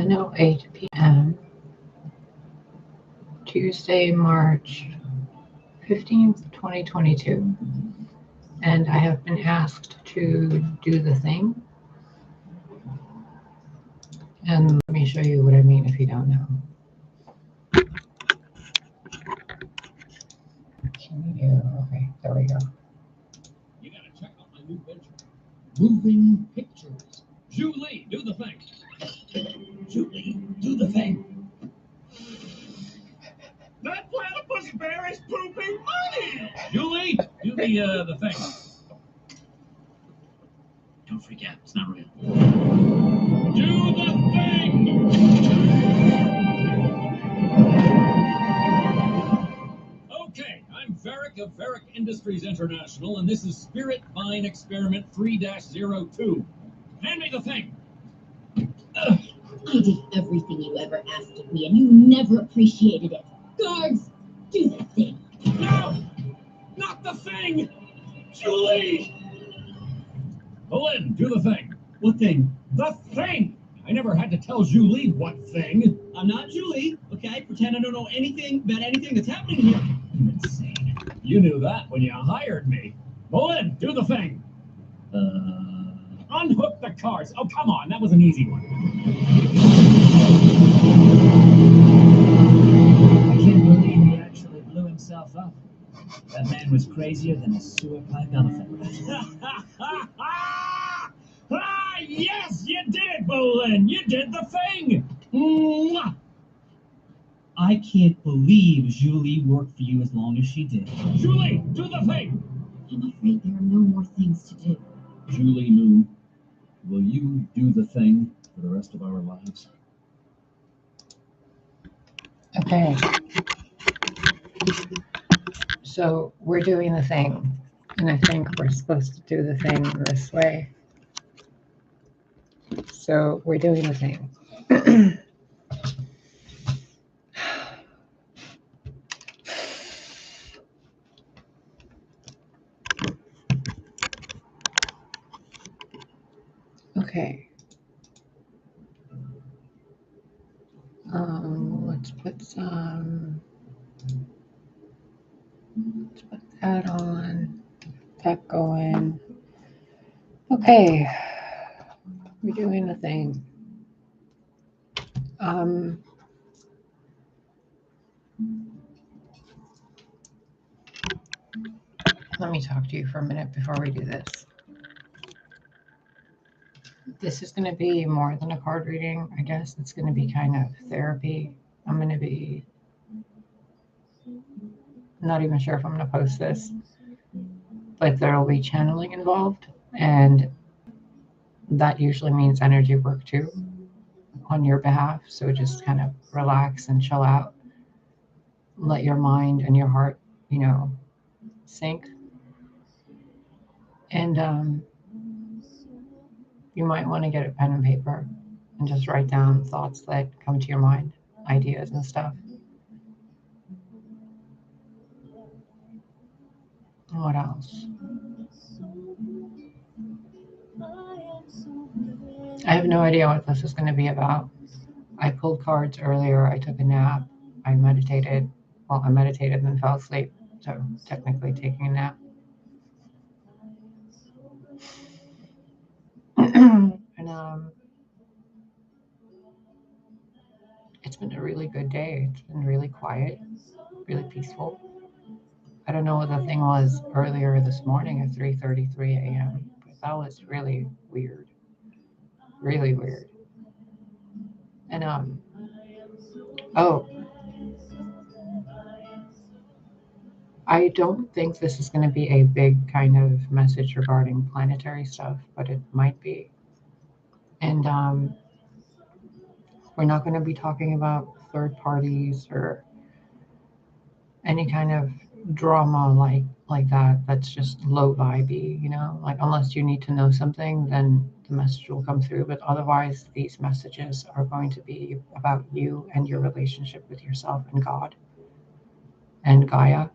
10:08 p.m. Tuesday, March 15th, 2022. And I have been asked to do the thing. And let me show you what I mean if you don't know. Okay, there we go. You gotta check out my new venture. Moving pictures. Julie, do the thing. Julie, do the thing. That platypus bear is pooping money! Julie, do the thing. Don't freak out, it's not real. Do the thing! Okay, I'm Varick of Varick Industries International, and this is Spirit Vine Experiment 3-02. Hand me the thing. I did everything you ever asked of me, and you never appreciated it. Guards, do that thing. No! Not the thing! Julie! Lynn, do the thing. What thing? The thing! I never had to tell Julie what thing. I'm not Julie, okay? Pretend I don't know anything about anything that's happening here. You're insane. You knew that when you hired me. Lynn, do the thing. Unhook the cards. Oh, come on, that was an easy one. I can't believe he actually blew himself up. That man was crazier than a sewer pipe elephant. Yes, you did it, Bolin. You did the thing. Mwah. I can't believe Julie worked for you as long as she did. Julie, do the thing. I'm afraid there are no more things to do. Julie Moon, will you do the thing for the rest of our lives? Okay. So we're doing the thing. And I think we're supposed to do the thing this way. So we're doing the thing. Okay. Let's put that on. That going. Okay. We're doing the thing. Let me talk to you for a minute before we do this. This is going to be more than a card reading, I guess. It's going to be kind of therapy. I'm going to be not even sure if I'm going to post this, but there will be channeling involved, and that usually means energy work too on your behalf. So just kind of relax and chill out. Let your mind and your heart, sink. And you might want to get a pen and paper and just write down thoughts that come to your mind, ideas and stuff. What else? I have no idea what this is going to be about. I pulled cards earlier. I took a nap. I meditated. Well, I meditated and fell asleep. So technically taking a nap. And it's been a really good day. It's been really quiet, really peaceful. I don't know what the thing was earlier this morning at 3:33 a.m. But that was really weird. Really weird. And I don't think this is going to be a big kind of message regarding planetary stuff, but it might be. And we're not going to be talking about third parties or any kind of drama like that. That's just low vibey, like unless you need to know something, then the message will come through. But otherwise, these messages are going to be about you and your relationship with yourself and God and Gaia.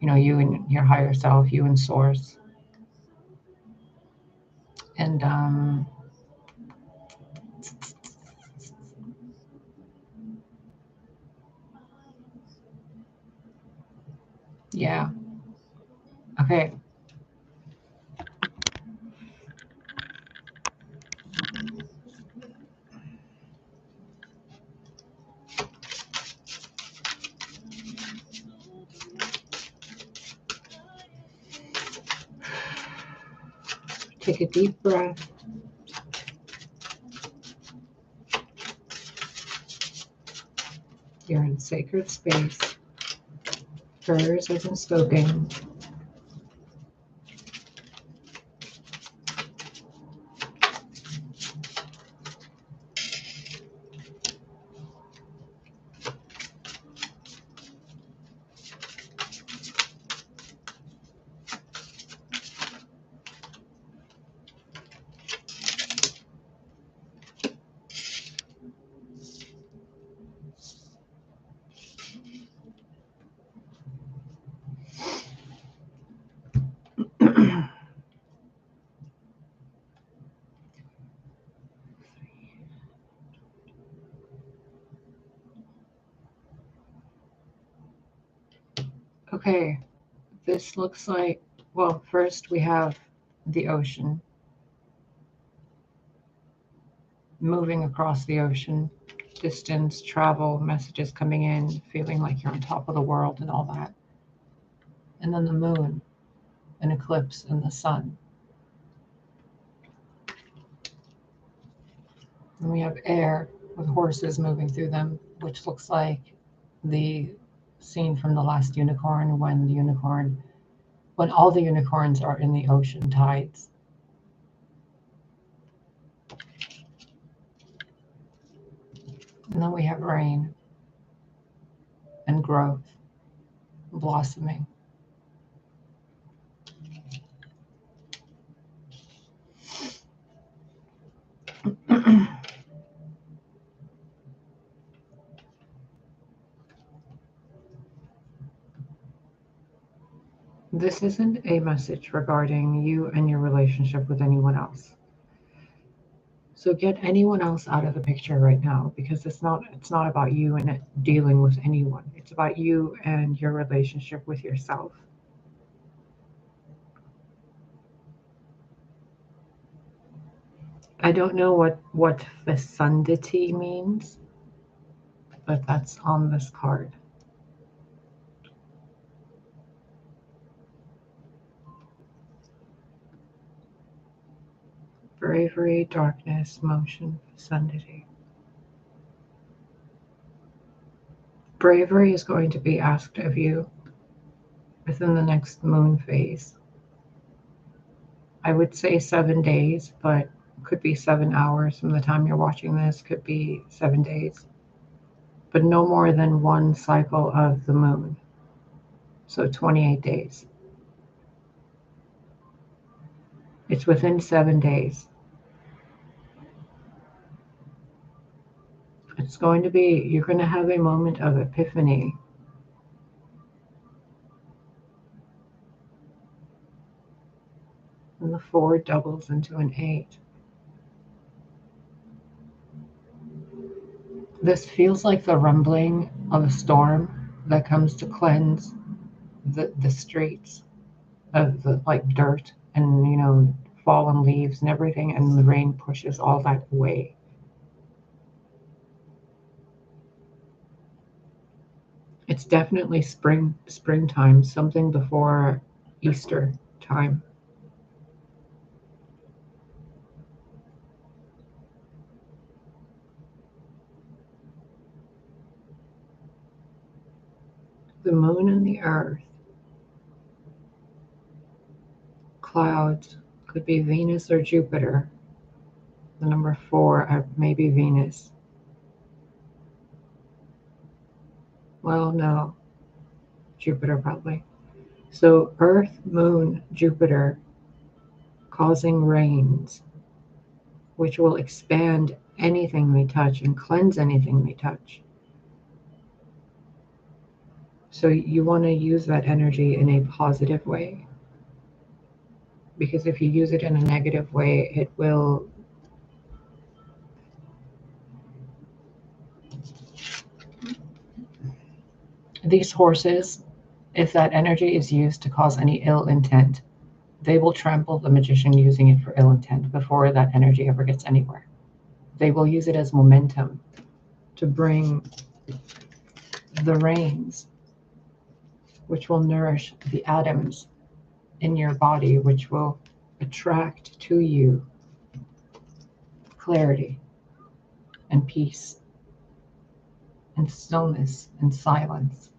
You and your higher self, you and Source. And Yeah. Okay. Take a deep breath. You're in sacred space. Prayers have been spoken. Okay, this looks like, well, first we have the ocean, moving across the ocean, distance, travel, messages coming in, feeling like you're on top of the world and all that. And then the moon, an eclipse, and the sun. And we have air with horses moving through them, which looks like the scene from The Last Unicorn when all the unicorns are in the ocean tides. And then we have rain and growth, blossoming. This isn't a message regarding you and your relationship with anyone else. So get anyone else out of the picture right now, because it's not about you and dealing with anyone. It's about you and your relationship with yourself. I don't know what fecundity means, but that's on this card. Bravery, darkness, motion, fecundity. Bravery is going to be asked of you within the next moon phase. I would say 7 days, but could be 7 hours from the time you're watching this, could be 7 days. But no more than one cycle of the moon. So 28 days. It's within 7 days. It's going to be, you're going to have a moment of epiphany. And the 4 doubles into an 8. This feels like the rumbling of a storm that comes to cleanse the streets of the like dirt and fallen leaves and everything, and the rain pushes all that away. It's definitely springtime, something before Easter time. The moon and the earth. Clouds could be Venus or Jupiter. The number 4 maybe Venus. Well, no, Jupiter probably. So Earth, Moon, Jupiter causing rains, which will expand anything they touch and cleanse anything they touch. So you want to use that energy in a positive way. Because if you use it in a negative way, it will these horses If that energy is used to cause any ill intent, they will trample the magician using it for ill intent before that energy ever gets anywhere. They will use it as momentum to bring the rains, which will nourish the atoms in your body, which will attract to you clarity and peace and stillness and silence.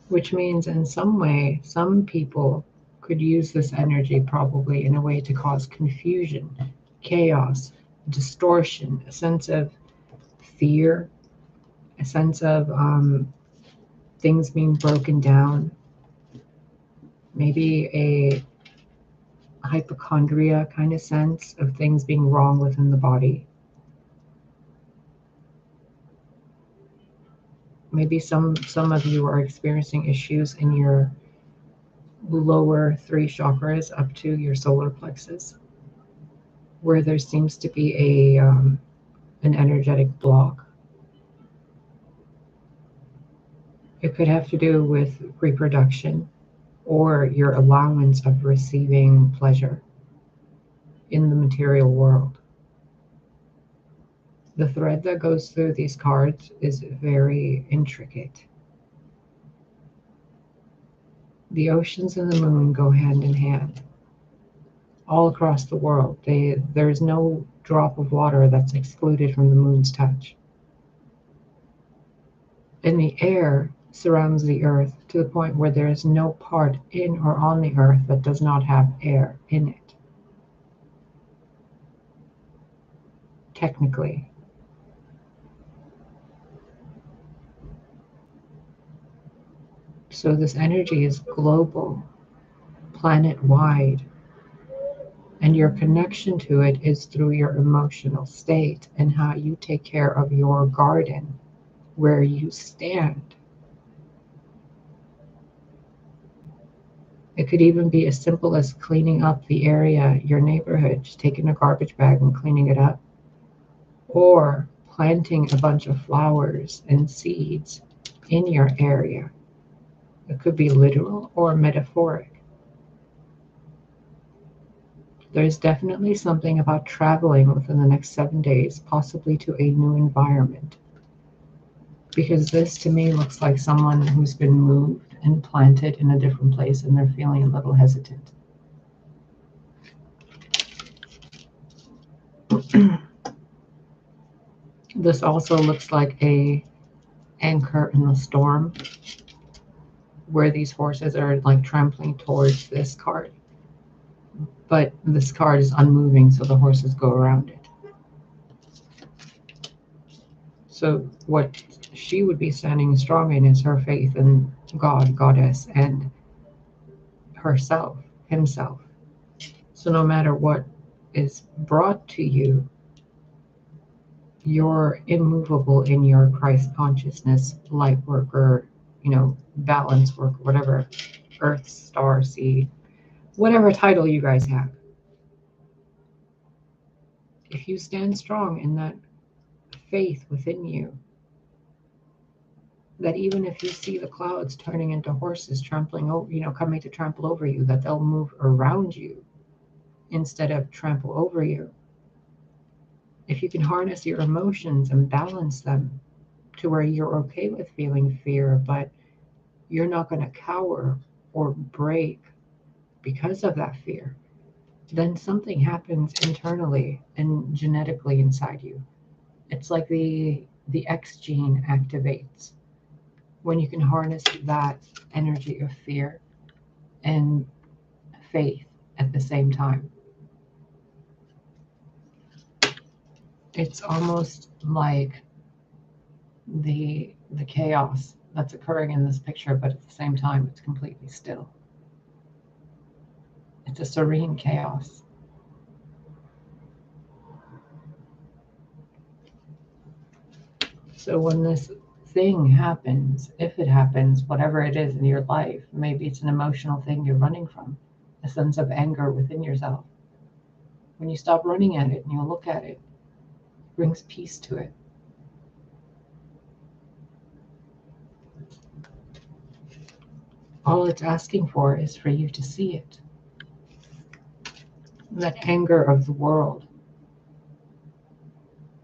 Which means in some way, some people could use this energy probably in a way to cause confusion, chaos, distortion, a sense of fear, a sense of things being broken down, maybe a hypochondria kind of sense of things being wrong within the body. Maybe some of you are experiencing issues in your lower 3 chakras up to your solar plexus, where there seems to be an energetic block. It could have to do with reproduction or your allowance of receiving pleasure in the material world. The thread that goes through these cards is very intricate. The oceans and the moon go hand in hand all across the world. There's no drop of water that's excluded from the moon's touch. And the air surrounds the earth to the point where there is no part in or on the earth that does not have air in it. Technically. So this energy is global, planet-wide, and your connection to it is through your emotional state and how you take care of your garden, where you stand. It could even be as simple as cleaning up the area, your neighborhood, just taking a garbage bag and cleaning it up, or planting a bunch of flowers and seeds in your area. It could be literal or metaphoric. There's definitely something about traveling within the next 7 days, possibly to a new environment. Because this to me looks like someone who's been moved and planted in a different place and they're feeling a little hesitant. This also looks like a anchor in the storm, where these horses are like trampling towards this card. But this card is unmoving, so the horses go around it. So what she would be standing strong in is her faith in God, Goddess, and herself, himself. So no matter what is brought to you, you're immovable in your Christ consciousness, light worker, balance work, whatever, earth, star, seed, whatever title you guys have. If you stand strong in that faith within you, that even if you see the clouds turning into horses trampling over, coming to trample over you, that they'll move around you instead of trample over you. If you can harness your emotions and balance them to where you're okay with feeling fear, but you're not going to cower or break because of that fear, then something happens internally and genetically inside you. It's like the X gene activates when you can harness that energy of fear and faith at the same time. It's almost like the chaos that's occurring in this picture, but at the same time, it's completely still. It's a serene chaos. So when this thing happens, if it happens, whatever it is in your life, maybe it's an emotional thing you're running from, a sense of anger within yourself. When you stop running at it and you look at it, brings peace to it. All it's asking for is for you to see it. That anger of the world,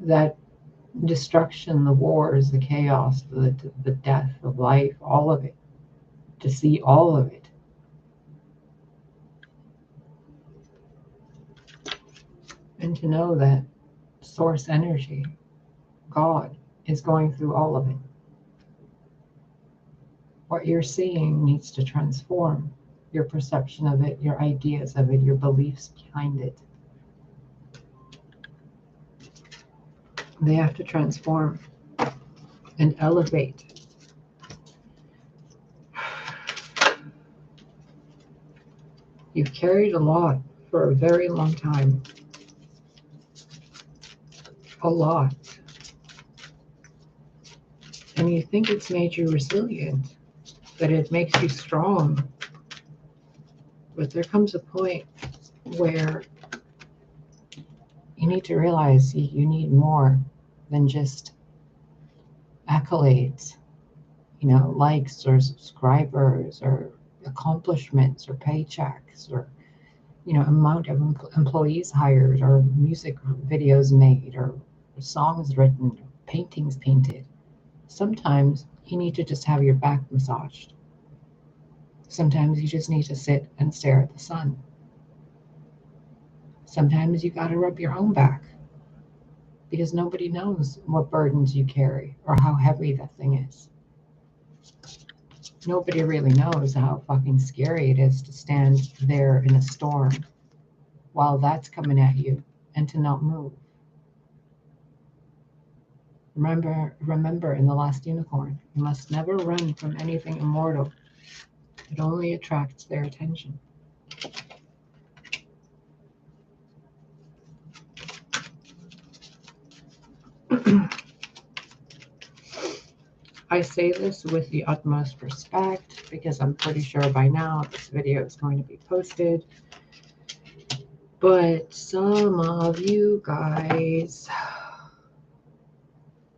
that destruction, the wars, the chaos, the death of life, all of it, to see all of it. And to know that source energy, God, is going through all of it. What you're seeing needs to transform your perception of it, your ideas of it, your beliefs behind it. They have to transform and elevate. You've carried a lot for a very long time. A lot. And you think it's made you resilient, that it makes you strong. But there comes a point where you need to realize you need more than just accolades, likes or subscribers or accomplishments or paychecks or, amount of employees hired or music videos made or songs written, paintings painted. Sometimes you need to just have your back massaged. Sometimes you just need to sit and stare at the sun. Sometimes you got to rub your own back because nobody knows what burdens you carry or how heavy that thing is. Nobody really knows how fucking scary it is to stand there in a storm while that's coming at you and to not move. Remember in The Last Unicorn, you must never run from anything immortal. It only attracts their attention. I say this with the utmost respect because I'm pretty sure by now this video is going to be posted. But some of you guys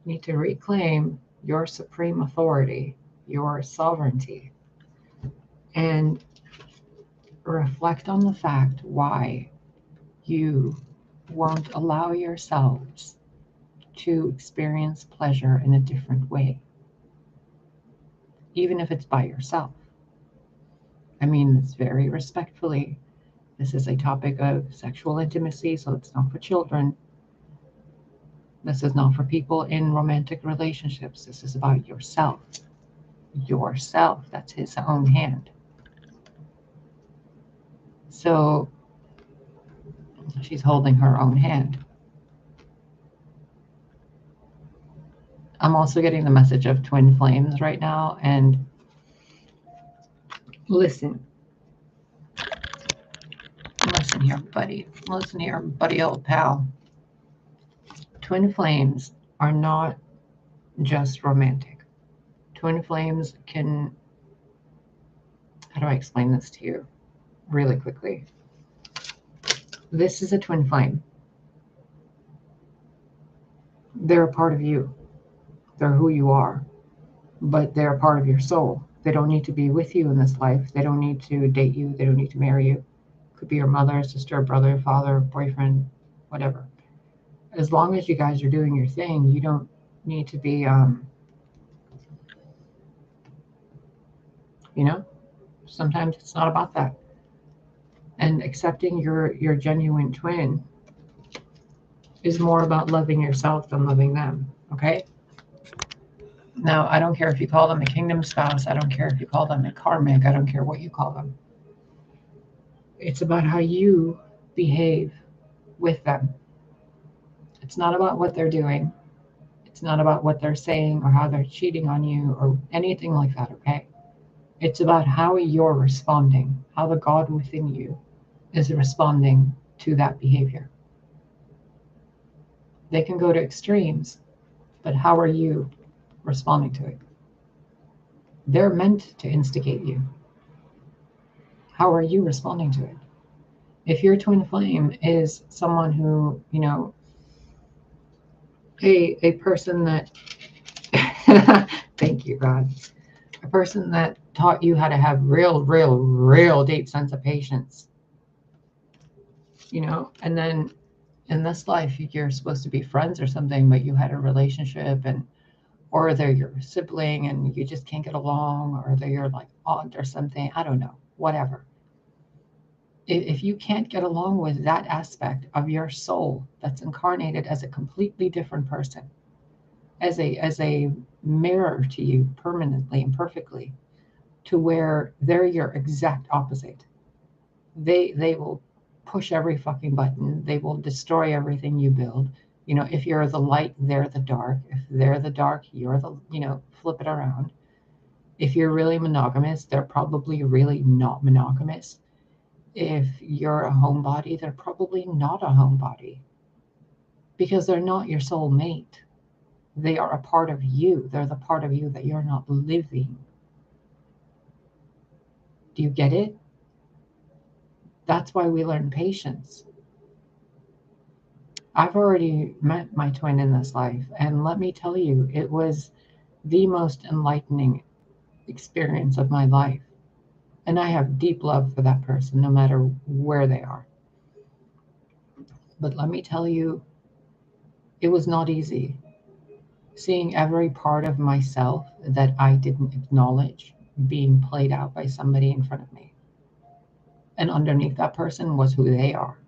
need to reclaim your supreme authority, your sovereignty, and reflect on the fact why you won't allow yourselves to experience pleasure in a different way, even if it's by yourself. I mean this very respectfully. This is a topic of sexual intimacy, so it's not for children. This is not for people in romantic relationships. This is about yourself. Yourself. That's his own hand. So she's holding her own hand. I'm also getting the message of twin flames right now. And listen here, buddy. Listen here, buddy, old pal. Twin flames are not just romantic. Twin flames can, how do I explain this to you really quickly? This is a twin flame. They're a part of you. They're who you are, but they're a part of your soul. They don't need to be with you in this life. They don't need to date you. They don't need to marry you. Could be your mother, sister, brother, father, boyfriend, whatever. As long as you guys are doing your thing, you don't need to be, sometimes it's not about that. And accepting your genuine twin is more about loving yourself than loving them, okay? Now, I don't care if you call them a kingdom spouse. I don't care if you call them a karmic. I don't care what you call them. It's about how you behave with them. It's not about what they're doing. It's not about what they're saying or how they're cheating on you or anything like that, okay? It's about how you're responding, how the God within you is responding to that behavior. They can go to extremes, but how are you responding to it? They're meant to instigate you. How are you responding to it? If your twin flame is someone who, a person that thank you, God. A person that taught you how to have real deep sense of patience, you know, and then in this life you're supposed to be friends or something, but you had a relationship, and or they're your sibling and you just can't get along, or they're your like aunt or something. I don't know, whatever. If you can't get along with that aspect of your soul that's incarnated as a completely different person, as a mirror to you permanently and perfectly, to where they're your exact opposite. They will push every fucking button. They will destroy everything you build. You know, if you're the light, they're the dark. If they're the dark, you're the, you know, flip it around. If you're really monogamous, they're probably really not monogamous. If you're a homebody, they're probably not a homebody, because they're not your soul mate. They are a part of you. They're the part of you that you're not living. Do you get it? That's why we learn patience. I've already met my twin in this life, and let me tell you, it was the most enlightening experience of my life. And I have deep love for that person, no matter where they are. But let me tell you, it was not easy. Seeing every part of myself that I didn't acknowledge being played out by somebody in front of me. And underneath that person was who they are.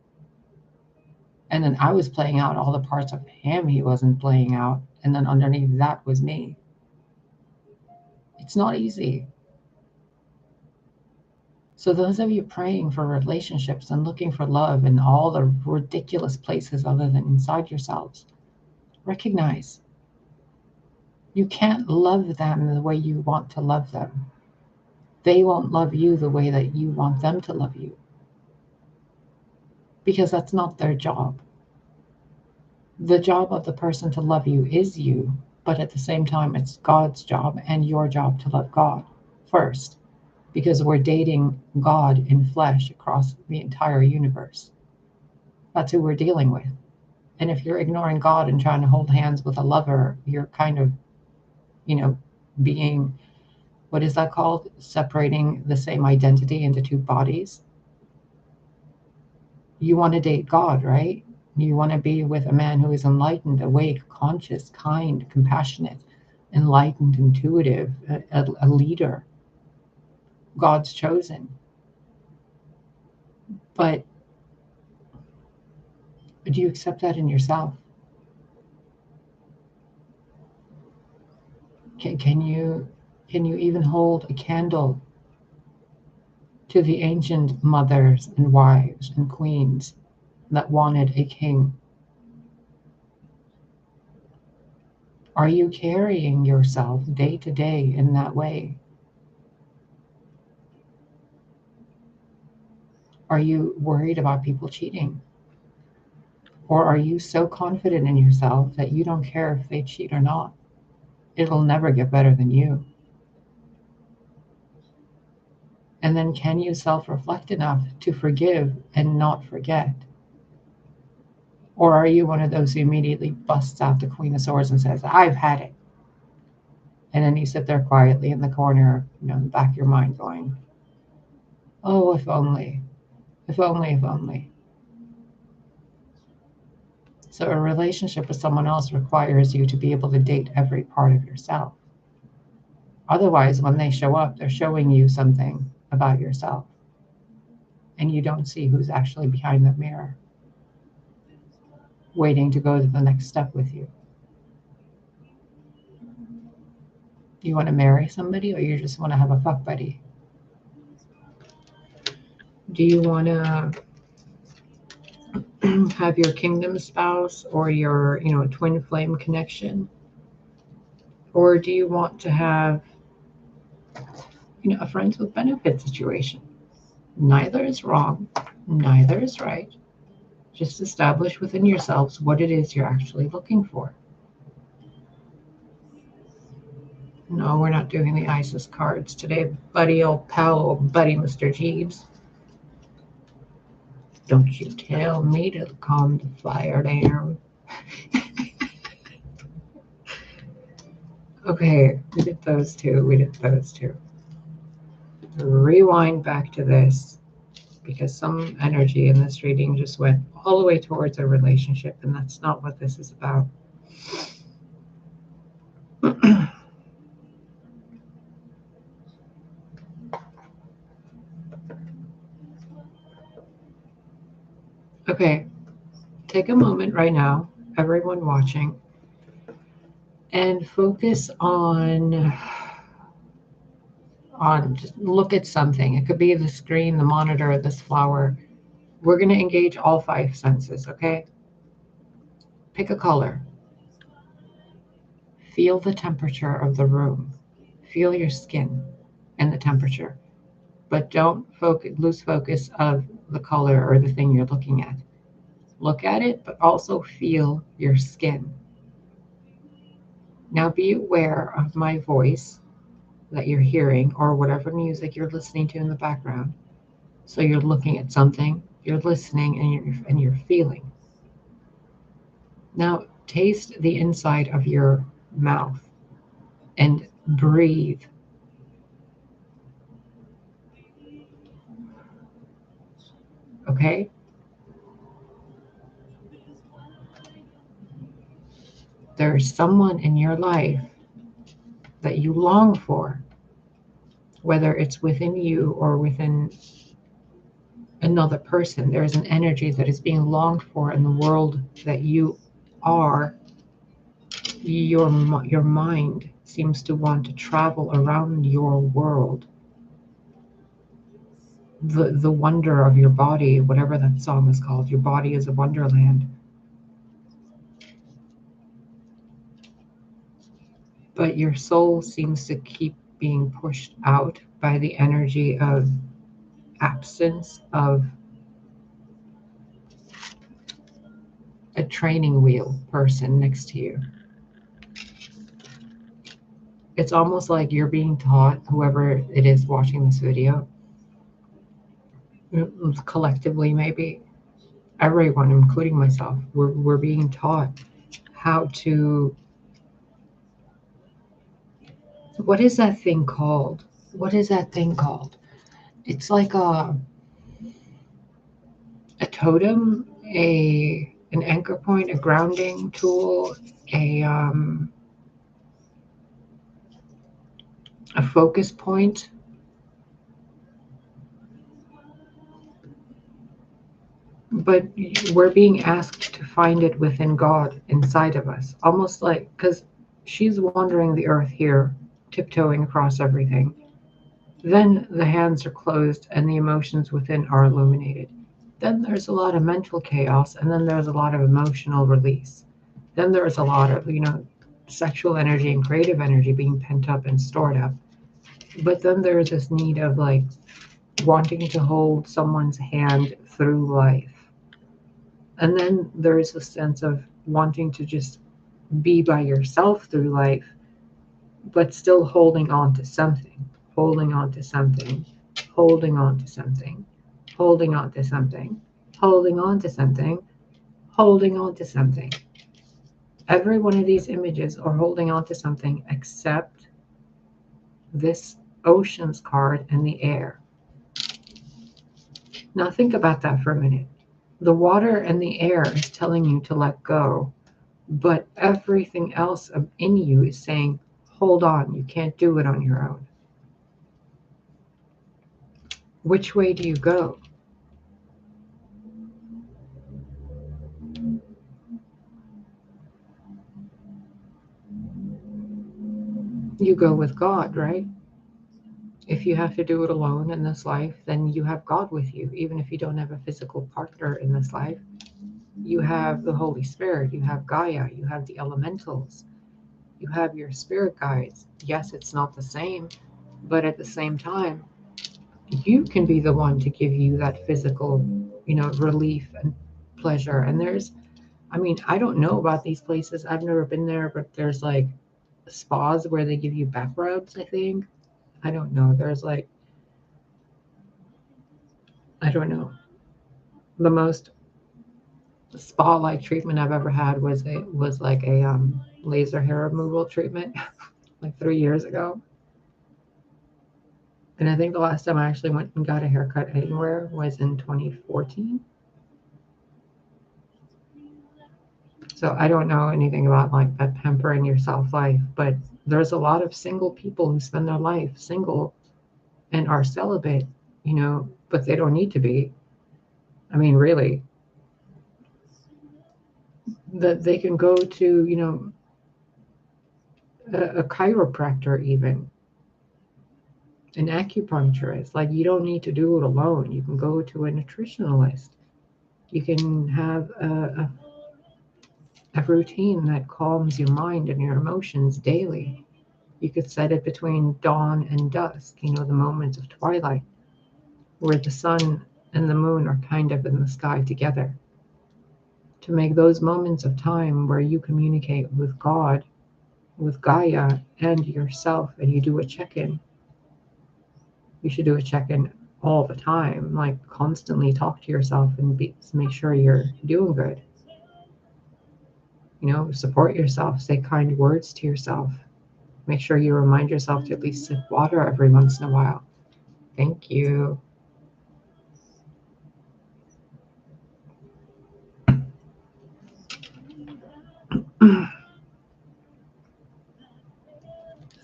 And then I was playing out all the parts of him he wasn't playing out. And then underneath that was me. It's not easy. So those of you praying for relationships and looking for love in all the ridiculous places other than inside yourselves, recognize you can't love them the way you want to love them. They won't love you the way that you want them to love you, because that's not their job. The job of the person to love you is you, but at the same time, it's God's job and your job to love God first, because we're dating God in flesh across the entire universe. That's who we're dealing with. And if you're ignoring God and trying to hold hands with a lover, you're kind of, you know, being, what is that called? Separating the same identity into two bodies. You want to date God, right? You want to be with a man who is enlightened, awake, conscious, kind, compassionate, enlightened, intuitive, a leader, God's chosen. But do you accept that in yourself? Can you even hold a candle to the ancient mothers and wives and queens that wanted a king? Are you carrying yourself day to day in that way? Are you worried about people cheating? Or are you so confident in yourself that you don't care if they cheat or not? It'll never get better than you. And then can you self-reflect enough to forgive and not forget? Or are you one of those who immediately busts out the Queen of Swords and says, I've had it? And then you sit there quietly in the corner, you know, in the back of your mind going, oh, if only, if only, if only. So a relationship with someone else requires you to be able to date every part of yourself. Otherwise, when they show up, they're showing you something about yourself, and you don't see who's actually behind the mirror, waiting to go to the next step with you. Do you want to marry somebody, or you just want to have a fuck buddy? Do you want to have your kingdom spouse or your, you know, twin flame connection? Or do you want to have, you know, a friends with benefit situation? Neither is wrong, neither is right. Just establish within yourselves what it is you're actually looking for. No, we're not doing the ISIS cards today, buddy, old pal, old buddy, Mr. Jeeves. Don't you tell me to calm the fire down. Okay, we did those two. We did those two. Rewind back to this because some energy in this reading just went all the way towards a relationship, and that's not what this is about. Okay, take a moment right now, everyone watching, and focus on just look at something. It could be the screen, the monitor, this flower. We're going to engage all five senses, okay? Pick a color. Feel the temperature of the room. Feel your skin and the temperature. But don't lose focus of the color or the thing you're looking at. Look at it, but also feel your skin. Now be aware of my voice that you're hearing or whatever music you're listening to in the background. So you're looking at something, you're listening, and you're feeling. Now taste the inside of your mouth and breathe. Okay? There's someone in your life that you long for, whether it's within you or within another person. There's an energy that is being longed for in the world that you are. Your mind seems to want to travel around your world. The wonder of your body, whatever that song is called, your body is a wonderland. But your soul seems to keep being pushed out by the energy of absence of a training wheel person next to you. It's almost like you're being taught, whoever it is watching this video, collectively maybe, everyone, including myself, we're being taught how to, what is that thing called? What is that thing called? It's like a totem, an anchor point, a grounding tool, a focus point. But we're being asked to find it within God, inside of us, almost like, because she's wandering the earth here, tiptoeing across everything. Then the hands are closed and the emotions within are illuminated. Then there's a lot of mental chaos, and then there's a lot of emotional release. Then there's a lot of, sexual energy and creative energy being pent up and stored up. But then there's this need of like wanting to hold someone's hand through life. And then there's a sense of wanting to just be by yourself through life, but still holding on to something, holding on to something, holding on to something, holding on to something, holding on to something, holding on to something. Every one of these images are holding on to something except this oceans card and the air. Now think about that for a minute. The water and the air is telling you to let go, but everything else in you is saying, hold on, you can't do it on your own. Which way do you go? You go with God, right? If you have to do it alone in this life, then you have God with you. Even if you don't have a physical partner in this life, you have the Holy Spirit, you have Gaia, you have the elementals, you have your spirit guides. Yes, it's not the same, but at the same time, you can be the one to give you that physical, relief and pleasure. And I don't know about these places. I've never been there, but there's like spas where they give you back rubs, I think. I don't know. There's like, I don't know. The most spa-like treatment I've ever had was like a laser hair removal treatment. like 3 years ago. And I think the last time I actually went and got a haircut anywhere was in 2014. So I don't know anything about like that pampering yourself life, but there's a lot of single people who spend their life single and are celibate, but they don't need to be. I mean, really, that they can go to, a chiropractor, even an acupuncturist. Like, you don't need to do it alone. You can go to a nutritionalist. You can have a routine that calms your mind and your emotions daily. You could set it between dawn and dusk, the moments of twilight, where the sun and the moon are kind of in the sky together, to make those moments of time where you communicate with God, with Gaia, and yourself, and you do a check-in. You should do a check-in all the time, like constantly talk to yourself and make sure you're doing good. Support yourself, say kind words to yourself. Make sure you remind yourself to at least sip water every once in a while. Thank you.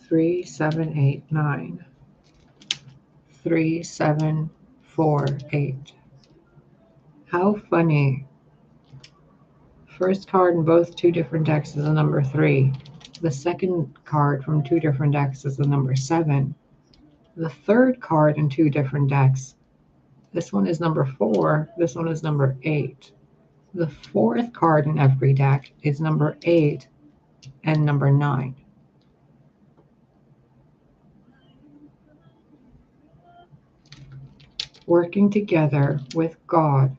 Three, 7, 8, 9. 3, 7, 4, 8. How funny. First card in both two different decks is the number 3. The second card from two different decks is the number 7. The third card in two different decks, this one is number 4, this one is number 8. The fourth card in every deck is number 8 and number 9. Working together with God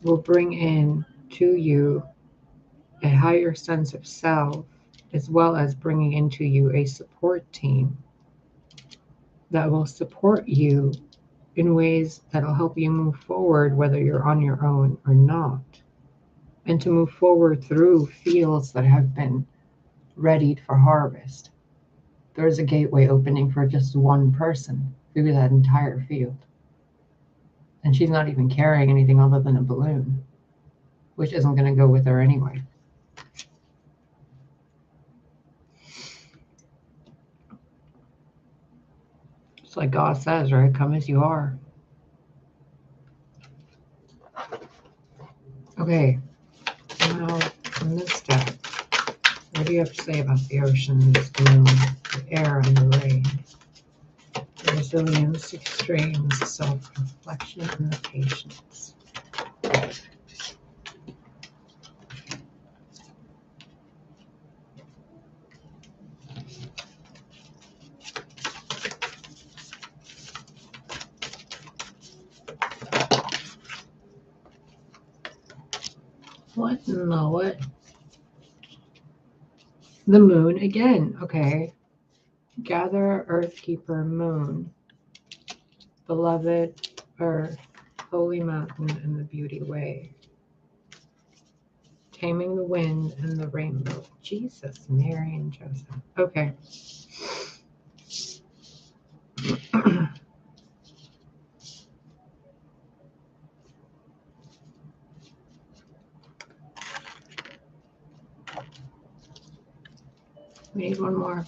will bring in to you a higher sense of self, as well as bringing into you a support team that will support you in ways that will help you move forward, whether you're on your own or not, and to move forward through fields that have been readied for harvest. There's a gateway opening for just one person through that entire field. And she's not even carrying anything other than a balloon, which isn't going to go with her anyway. It's like God says, right? Come as you are. Okay, now from this deck, what do you have to say about the oceans, the moon, the air, and the rain? The resilience, extremes, the self-reflection, and the patience. What in the what? The moon again. Okay. Gather, Earthkeeper, moon, beloved earth, holy mountain, and the beauty way. Taming the wind and the rainbow. Jesus, Mary, and Joseph. Okay. We need one more.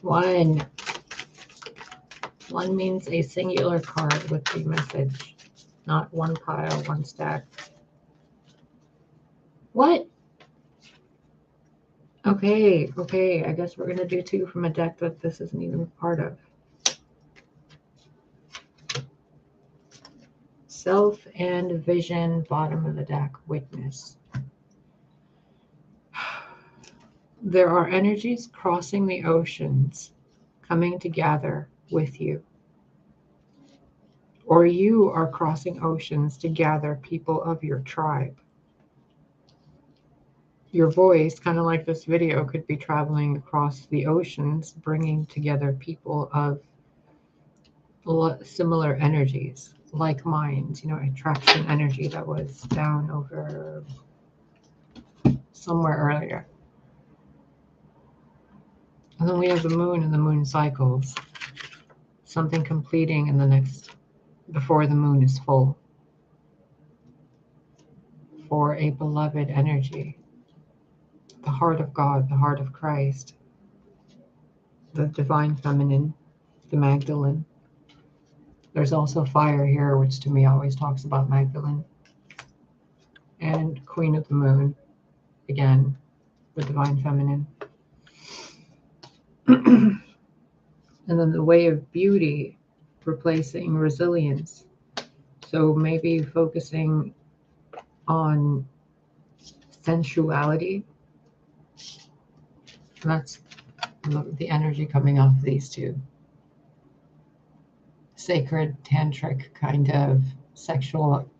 One. One means a singular card with the message, not one pile, one stack. What? Okay, I guess we're going to do 2 from a deck that this isn't even part of. Self and vision, bottom of the deck, witness. There are energies crossing the oceans, coming together with you. Or you are crossing oceans to gather people of your tribe. Your voice, kind of like this video, could be traveling across the oceans, bringing together people of similar energies, like minds, attraction energy that was down over somewhere earlier. And then we have the moon and the moon cycles. Something completing in the next, before the moon is full. For a beloved energy. The heart of God, the heart of Christ. The divine feminine, the Magdalene. There's also fire here, which to me always talks about Magdalene. And Queen of the Moon, again, the divine feminine. And then the way of beauty, replacing resilience. So maybe focusing on sensuality. That's the energy coming off these two. Sacred, tantric kind of sexual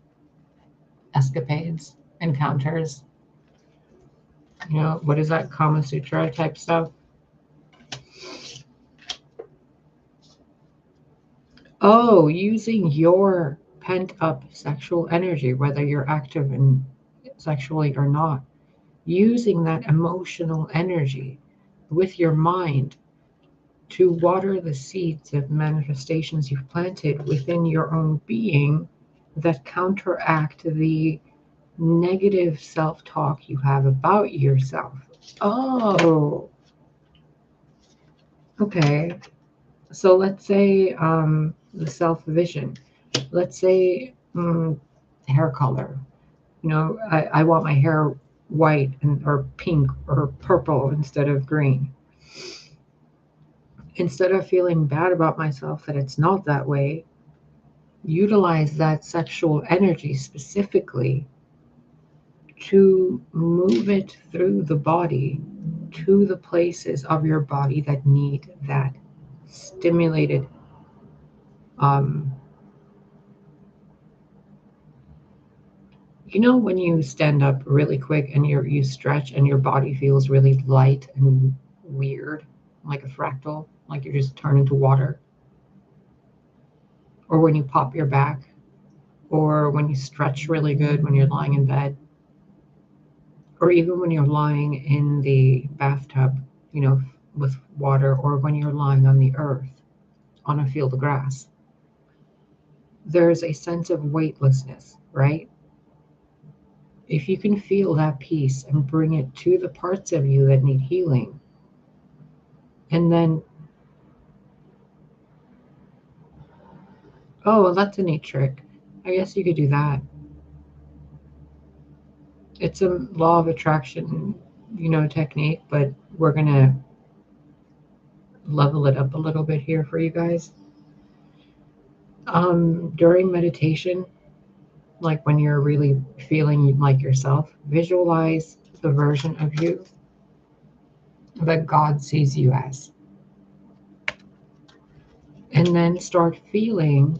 escapades, encounters. You know, what is that, Kama Sutra type stuff? Oh, using your pent up sexual energy, whether you're active and sexually or not, using that emotional energy with your mind to water the seeds of manifestations you've planted within your own being that counteract the negative self-talk you have about yourself. Oh, okay. So let's say the self-vision. Let's say hair color. You know, I want my hair white or pink or purple instead of green. Instead of feeling bad about myself that it's not that way, utilize that sexual energy specifically to move it through the body to the places of your body that need that stimulated you know, when you stand up really quick and you stretch and your body feels really light and weird, like a fractal, like you just turn into water. Or when you pop your back, or when you stretch really good when you're lying in bed, or even when you're lying in the bathtub, you know, with water, or when you're lying on the earth, on a field of grass. There's a sense of weightlessness, right? If you can feel that peace and bring it to the parts of you that need healing, and then, oh, well, that's a neat trick. I guess you could do that. It's a law of attraction, you know, technique, but we're going to level it up a little bit here for you guys. During meditation, like when you're really feeling like yourself, visualize the version of you that God sees you as. And then start feeling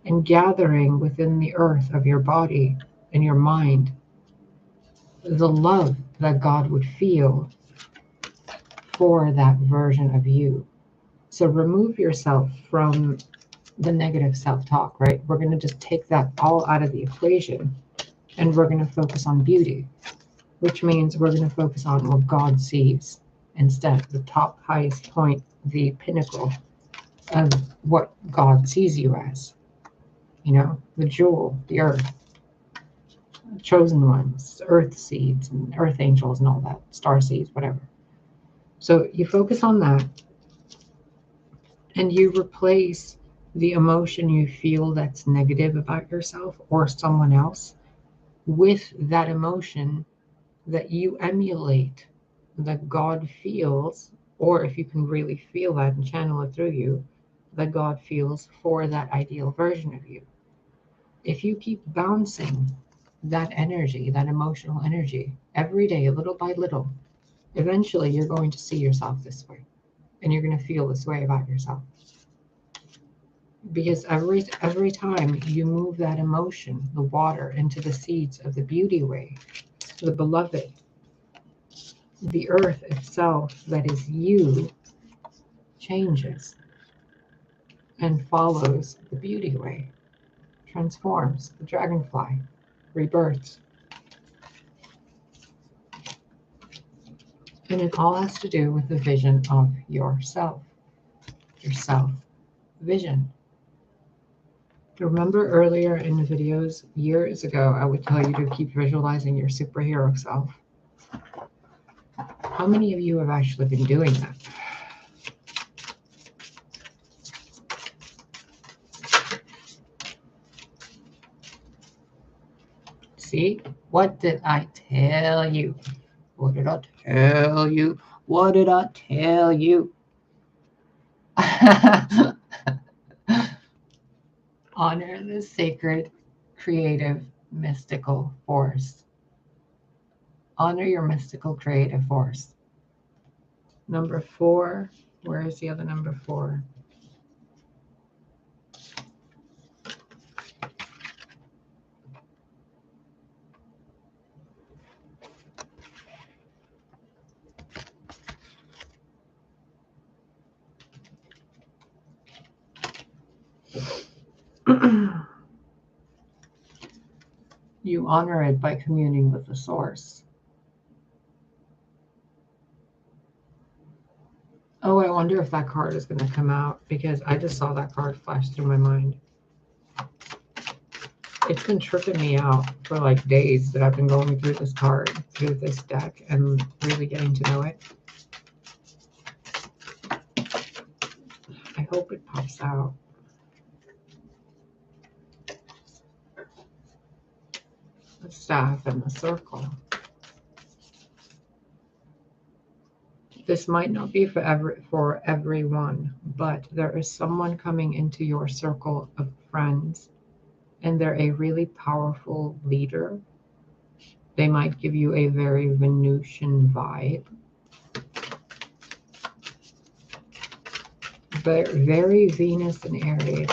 and gathering within the earth of your body and your mind the love that God would feel for that version of you. So remove yourself from the negative self-talk, right? We're going to just take that all out of the equation and we're going to focus on beauty, which means we're going to focus on what God sees instead, the top highest point, the pinnacle of what God sees you as. You know, the jewel, the earth, chosen ones, earth seeds and earth angels and all that, star seeds, whatever. So you focus on that and you replace the emotion you feel that's negative about yourself or someone else with that emotion that you emulate, that God feels, or if you can really feel that and channel it through you, that God feels for that ideal version of you. If you keep bouncing that energy, that emotional energy, every day, little by little, eventually you're going to see yourself this way and you're going to feel this way about yourself. Because every time you move that emotion, the water, into the seeds of the beauty way, the beloved, the earth itself that is you changes and follows the beauty way, transforms, the dragonfly, rebirths. And it all has to do with the vision of yourself, your self vision. Remember earlier in the videos, years ago, I would tell you to keep visualizing your superhero self. How many of you have actually been doing that? See? What did I tell you? What did I tell you? What did I tell you? Honor the sacred, creative, mystical force. Honor your mystical, creative force. Number 4. Where is the other number 4? You honor it by communing with the source. Oh, I wonder if that card is going to come out, because I just saw that card flash through my mind. It's been tripping me out for like days that I've been going through this card, through this deck, and really getting to know it. I hope it pops out. The staff and the circle. This might not be for everyone, but there is someone coming into your circle of friends, and they're a really powerful leader. They might give you a very Venusian vibe. But very Venus and Aries.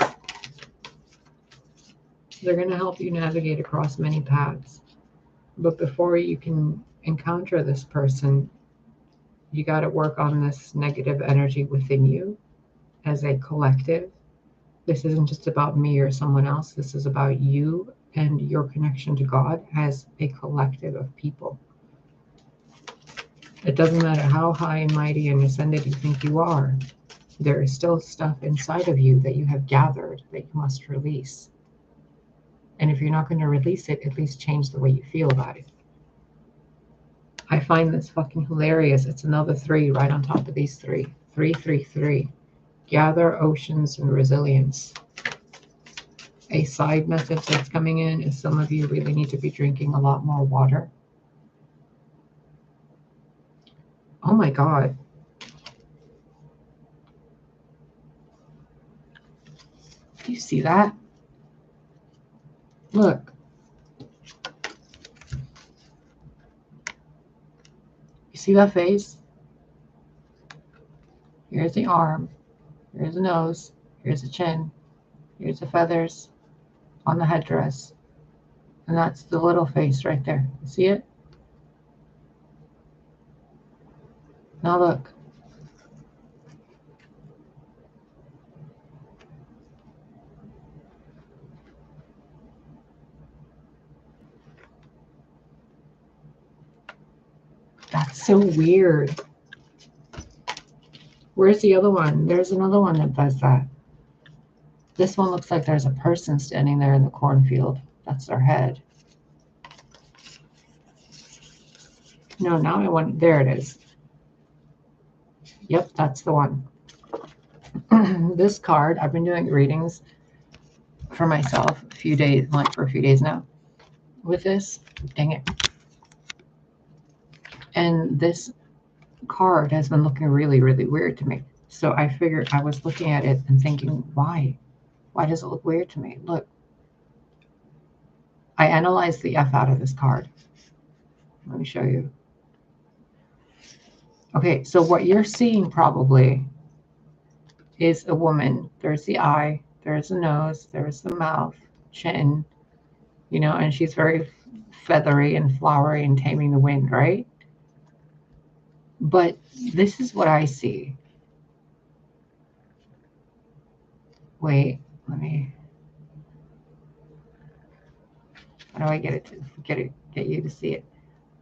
They're going to help you navigate across many paths. But before you can encounter this person, you got to work on this negative energy within you as a collective. This isn't just about me or someone else. This is about you and your connection to God as a collective of people. It doesn't matter how high and mighty and ascended you think you are. There is still stuff inside of you that you have gathered that you must release. And if you're not going to release it, at least change the way you feel about it. I find this fucking hilarious. It's another 3 right on top of these 3. 3, 3, 3. Gather oceans and resilience. A side message that's coming in is some of you really need to be drinking a lot more water. Oh my God. Do you see that? Look. You see that face? Here's the arm. Here's the nose. Here's the chin. Here's the feathers on the headdress. And that's the little face right there. You see it? Now look. That's so weird. Where's the other one? There's another one that does that. This one looks like there's a person standing there in the cornfield. That's their head. No, now I want, there it is. Yep, that's the one. This card, I've been doing readings for myself a few days, like for a few days now. With this, dang it. And this card has been looking really, really weird to me. So I figured, I was looking at it and thinking, why? Why does it look weird to me? Look. I analyzed the F out of this card. Let me show you. Okay, so what you're seeing probably is a woman. There's the eye, there's the nose, there's the mouth, chin, you know, and she's very feathery and flowery and taming the wind, right? But this is what I see. Wait, let me. How do I get you to see it?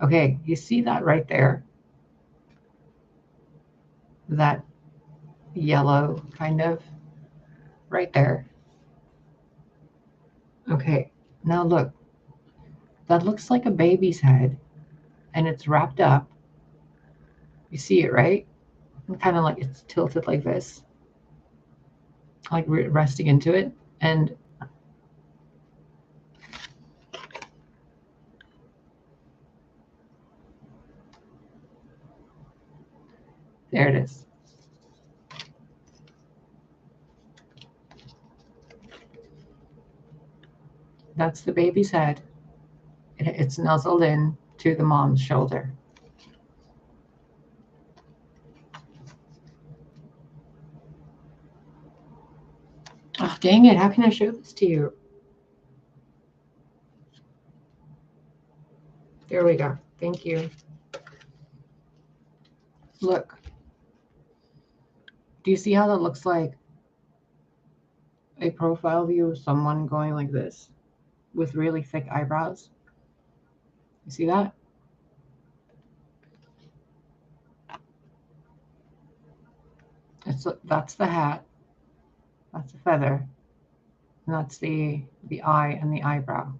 Okay, you see that right there? that yellow kind of right there. Okay, now look, that looks like a baby's head and it's wrapped up. You see it, right? Kind of like it's tilted like this, like resting into it. And there it is. That's the baby's head. It's nuzzled in to the mom's shoulder. Oh, dang it. How can I show this to you? There we go. Thank you. Look. Do you see how that looks like a profile view of someone going like this with really thick eyebrows? You see that? That's the hat. That's a feather. And that's the eye and the eyebrow.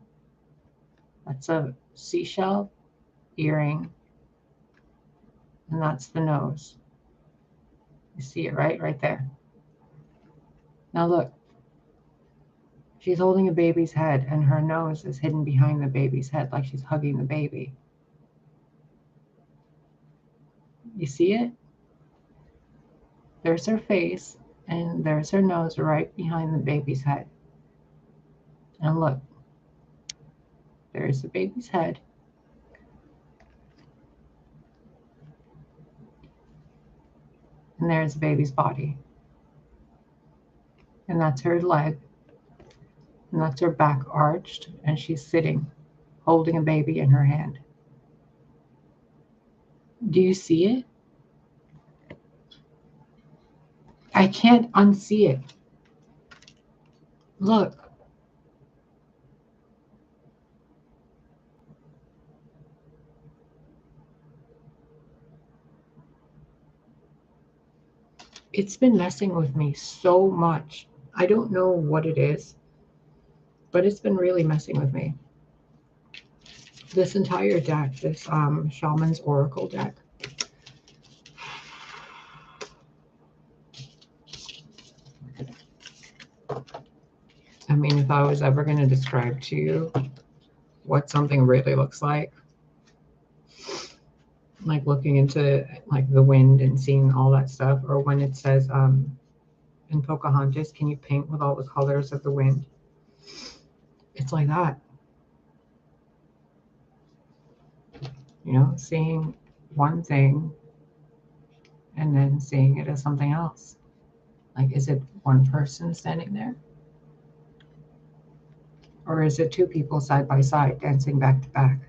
That's a seashell earring. And that's the nose. You see it, right? Right there. Now look. She's holding a baby's head and her nose is hidden behind the baby's head like she's hugging the baby. You see it? There's her face and there's her nose right behind the baby's head. And look, there's the baby's head. And there's the baby's body. And that's her leg. And that's her back arched. And she's sitting, holding a baby in her hand. Do you see it? I can't unsee it. Look. It's been messing with me so much. I don't know what it is, but it's been really messing with me. This entire deck, this Shaman's Oracle deck. I mean, if I was ever going to describe to you what something really looks like looking into like the wind and seeing all that stuff, or when it says in Pocahontas, can you paint with all the colors of the wind? It's like that. You know, seeing one thing and then seeing it as something else. Like, is it one person standing there? Or is it two people side by side dancing back to back?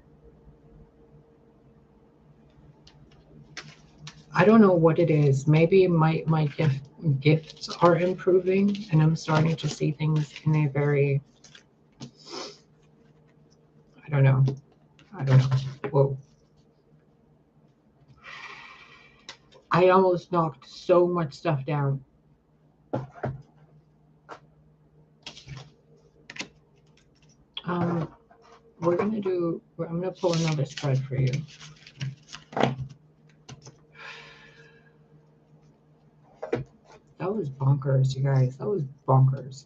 I don't know what it is. Maybe my gifts are improving and I'm starting to see things in a very, I don't know. Whoa. I almost knocked so much stuff down. I'm gonna pull another spread for you. That was bonkers, you guys. That was bonkers.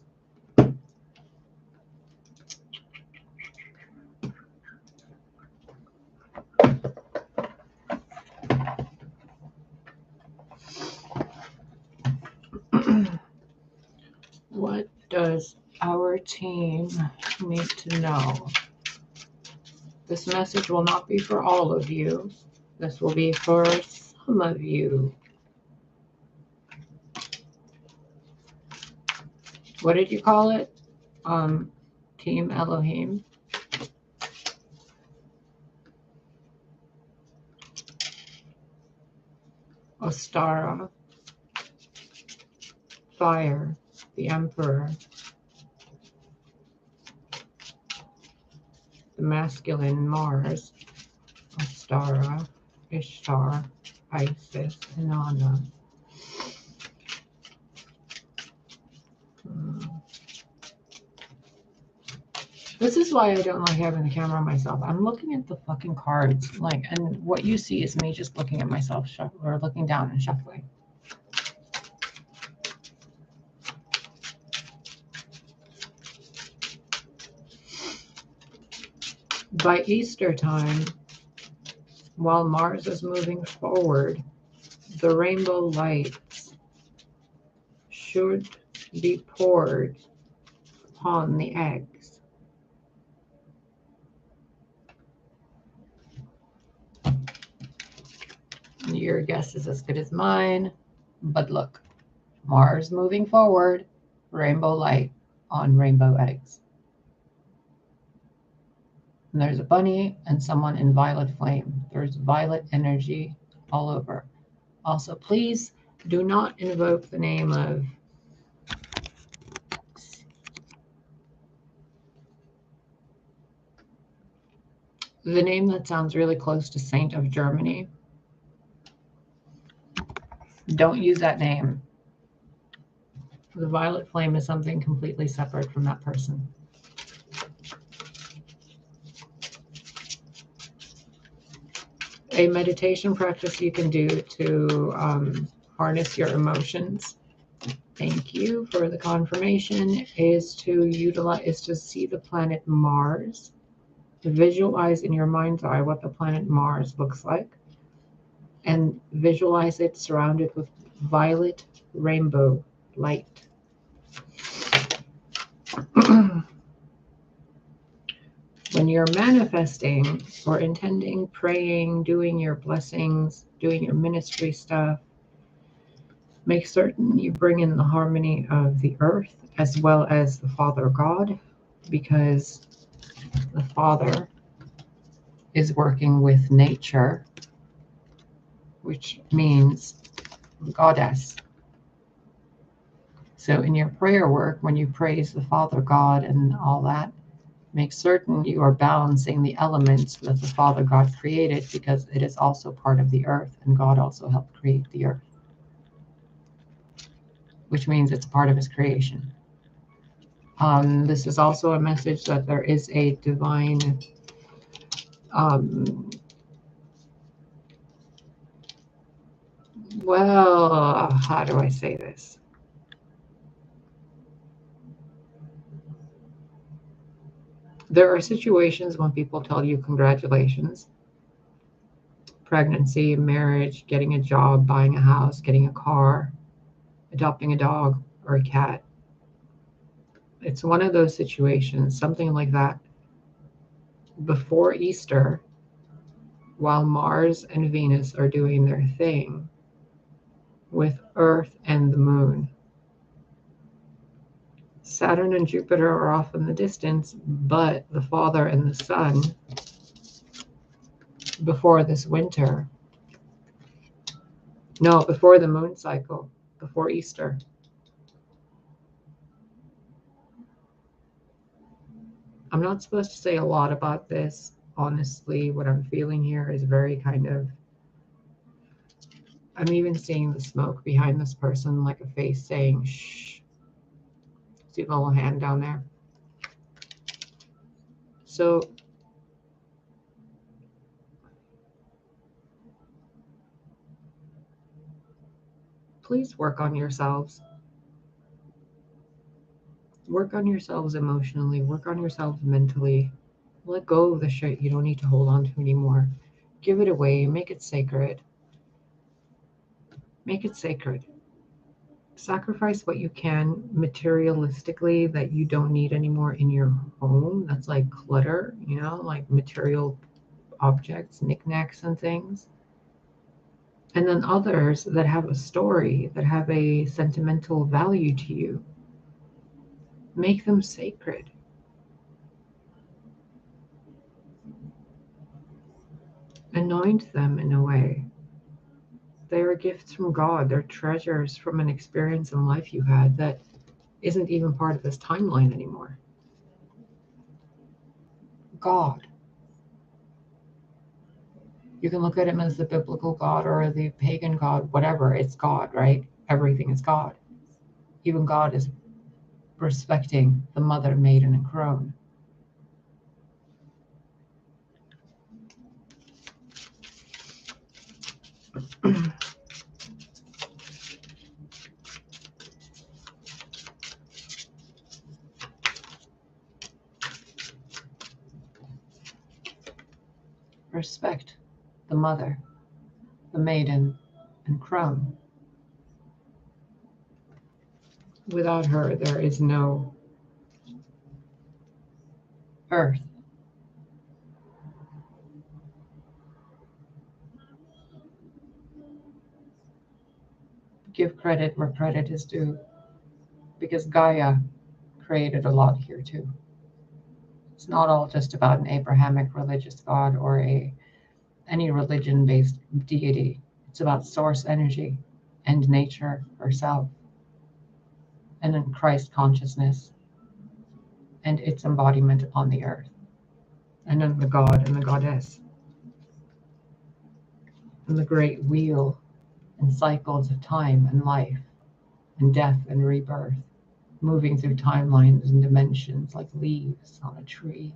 What does our team need to know? This message will not be for all of you. This will be for some of you. What did you call it? Team Elohim. Ostara. Fire. The Emperor. The masculine Mars. Ostara. Ishtar. Isis. Inanna. is why I don't like having the camera on myself. I'm looking at the fucking cards, like, and what you see is me just looking at myself or looking down and shuffling. By Easter time, while Mars is moving forward, the rainbow lights should be poured upon the eggs. Your guess is as good as mine, but look, Mars moving forward, rainbow light on rainbow eggs. And there's a bunny and someone in violet flame. There's violet energy all over. Also, please do not invoke the name of the name that sounds really close to Saint of Germany. Don't use that name. The violet flame is something completely separate from that person. A meditation practice you can do to harness your emotions. Thank you for the confirmation. Is to see the planet Mars. Visualize in your mind's eye what the planet Mars looks like, and visualize it surrounded with violet rainbow light. When you're manifesting or intending, praying, doing your blessings, doing your ministry stuff, make certain you bring in the harmony of the earth as well as the Father God, because the Father is working with nature, which means goddess. So in your prayer work, when you praise the Father God and all that, make certain you are balancing the elements that the Father God created, because it is also part of the earth, and God also helped create the earth, which means it's part of his creation. This is also a message that there is a divine well, how do I say this? There are situations when people tell you congratulations. Pregnancy, marriage, getting a job, buying a house, getting a car, adopting a dog or a cat. It's one of those situations, something like that. Before Easter, while Mars and Venus are doing their thing with Earth and the Moon, Saturn and Jupiter are off in the distance, but the Father and the Sun, before this winter, no, before the moon cycle, before Easter, I'm not supposed to say a lot about this. Honestly, what I'm feeling here is very kind of, I'm even seeing the smoke behind this person, like a face saying, shh. See the little hand down there? So please work on yourselves. Work on yourselves emotionally. Work on yourselves mentally. Let go of the shit you don't need to hold on to anymore. Give it away. Make it sacred. Make it sacred. Sacrifice what you can materialistically that you don't need anymore in your home. That's like clutter, you know, like material objects, knickknacks and things. And then others that have a story, that have a sentimental value to you. Make them sacred. Anoint them in a way. They are gifts from God. They're treasures from an experience in life you had that isn't even part of this timeline anymore. God. You can look at him as the biblical God or the pagan God, whatever. It's God, right? Everything is God. Even God is respecting the mother, maiden, and crone. the mother, the maiden, and crone. Without her, there is no earth. Give credit where credit is due, because Gaia created a lot here too. It's not all just about an Abrahamic religious God or any religion-based deity. It's about source energy and nature herself, and then Christ consciousness and its embodiment on the earth, and then the God and the goddess, and the great wheel and cycles of time and life and death and rebirth, moving through timelines and dimensions like leaves on a tree.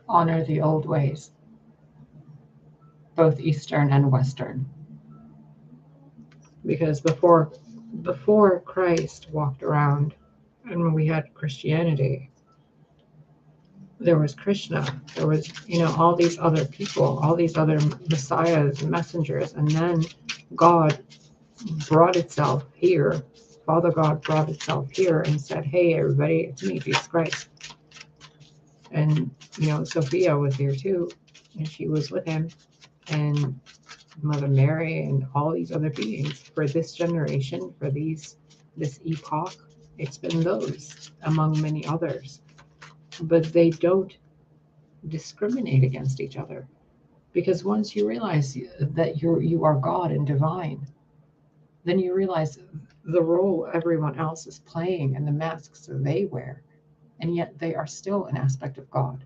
Honor the old ways, both Eastern and Western. Because before Christ walked around and we had Christianity, there was Krishna, there was, all these other people, all these other messiahs and messengers, and then God brought itself here. Father God brought itself here and said, hey, everybody, it's me, Jesus Christ. And, Sophia was here too, and she was with him, and Mother Mary, and all these other beings. For this generation, for this epoch, it's been those, among many others. But they don't discriminate against each other. Because once you realize that you are God and divine, then you realize the role everyone else is playing and the masks that they wear, and yet they are still an aspect of God.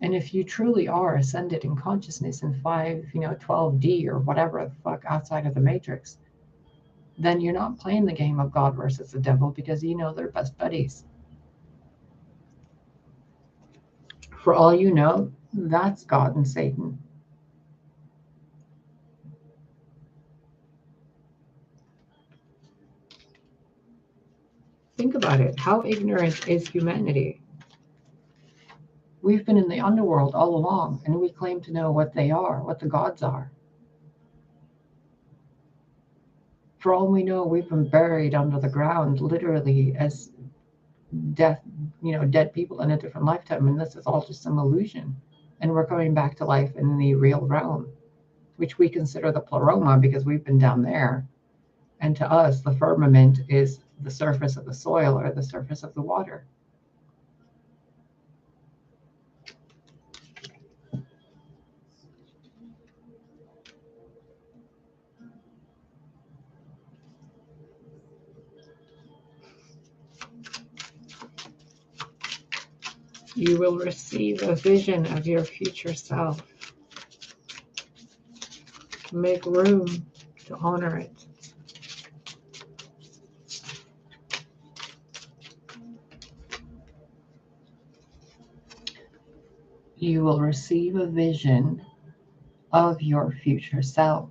And if you truly are ascended in consciousness in 12D or whatever the fuck outside of the matrix, then you're not playing the game of God versus the devil, because they're best buddies. For all you know, that's God and Satan. Think about it. How ignorant is humanity? We've been in the underworld all along, and we claim to know what they are, what the gods are. For all we know, we've been buried under the ground, literally as dead people in a different lifetime, and this is all just some illusion. And we're coming back to life in the real realm, which we consider the pleroma because we've been down there. And to us, the firmament is the surface of the soil or the surface of the water. You will receive a vision of your future self. Make room to honor it. You will receive a vision of your future self.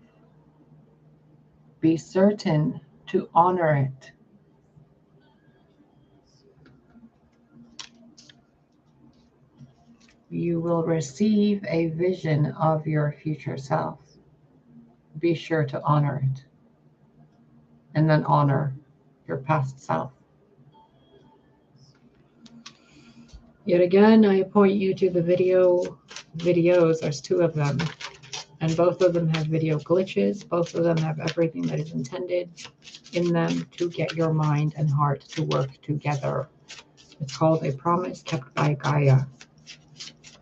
Be certain to honor it. You will receive a vision of your future self. Be sure to honor it. And then honor your past self. Yet again, I point you to the videos. There's 2 of them. And both of them have video glitches. Both of them have everything that is intended in them to get your mind and heart to work together. It's called A Promise Kept by Gaia.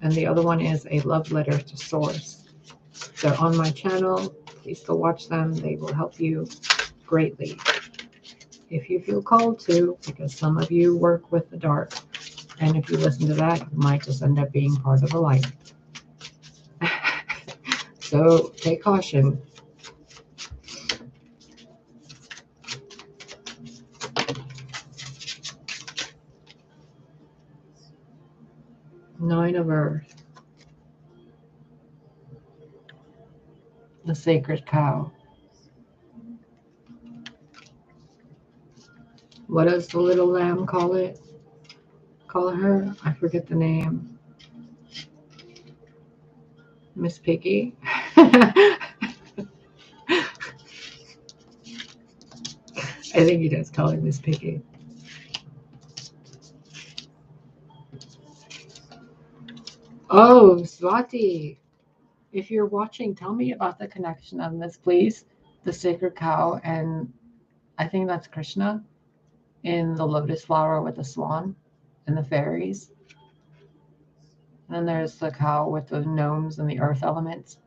And the other one is A Love Letter to Source. They're on my channel. Please go watch them. They will help you greatly, if you feel called to, because some of you work with the dark. And if you listen to that, you might just end up being part of the light. So take caution. Nine of Earth. The sacred cow. What does the little lamb call it? Call her? I forget the name. Miss Piggy? I think he does call her Miss Piggy. Oh, Swati. If you're watching, tell me about the connection on this, please. The sacred cow, and I think that's Krishna in the lotus flower with the swan and the fairies. And then there's the cow with the gnomes and the earth elements.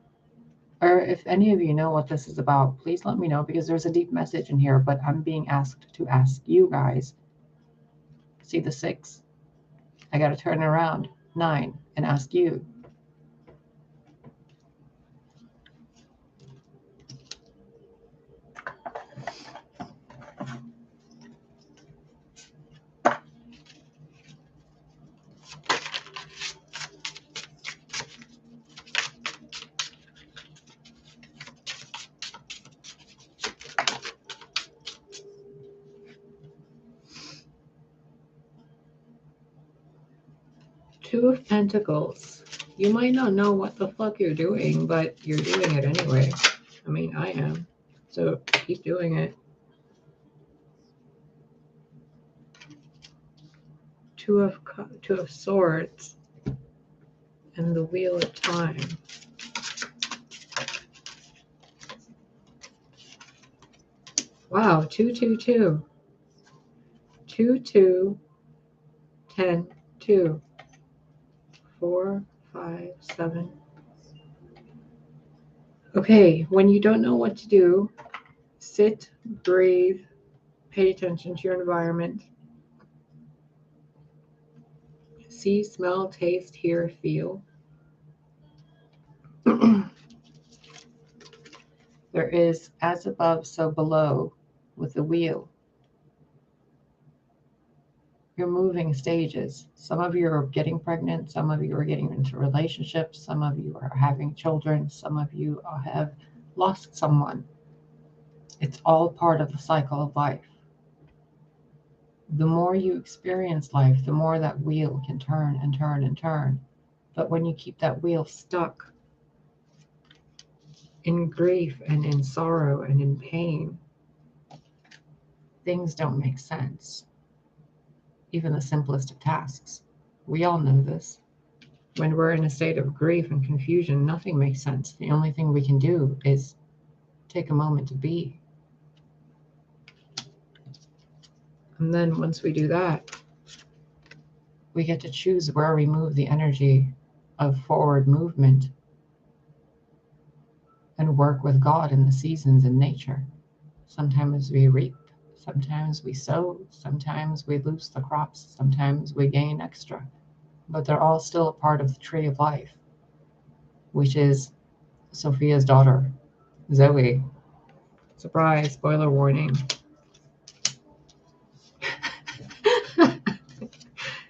Or if any of you know what this is about, please let me know, because there's a deep message in here, but I'm being asked to ask you guys. See the 6? I got to turn it around, 9, and ask you. Two of Pentacles. You might not know what the fuck you're doing, but you're doing it anyway. I mean, I am. So keep doing it. Two of Swords and the Wheel of Time. Wow, 2, 2, 2. 2, 2, 10, 2. 4, 5, 7. Okay, when you don't know what to do, sit, breathe, pay attention to your environment. See, smell, taste, hear, feel. There is as above, so below with the wheel. You're moving stages. Some of you are getting pregnant. Some of you are getting into relationships. Some of you are having children. Some of you have lost someone. It's all part of the cycle of life. The more you experience life, the more that wheel can turn and turn and turn. But when you keep that wheel stuck in grief and in sorrow and in pain, things don't make sense. Even the simplest of tasks. We all know this. When we're in a state of grief and confusion, nothing makes sense. The only thing we can do is take a moment to be. And then once we do that, we get to choose where we move the energy of forward movement and work with God in the seasons in nature. Sometimes we reap, sometimes we sow, sometimes we lose the crops, sometimes we gain extra. But they're all still a part of the tree of life, which is Sophia's daughter, Zoe. Surprise, spoiler warning.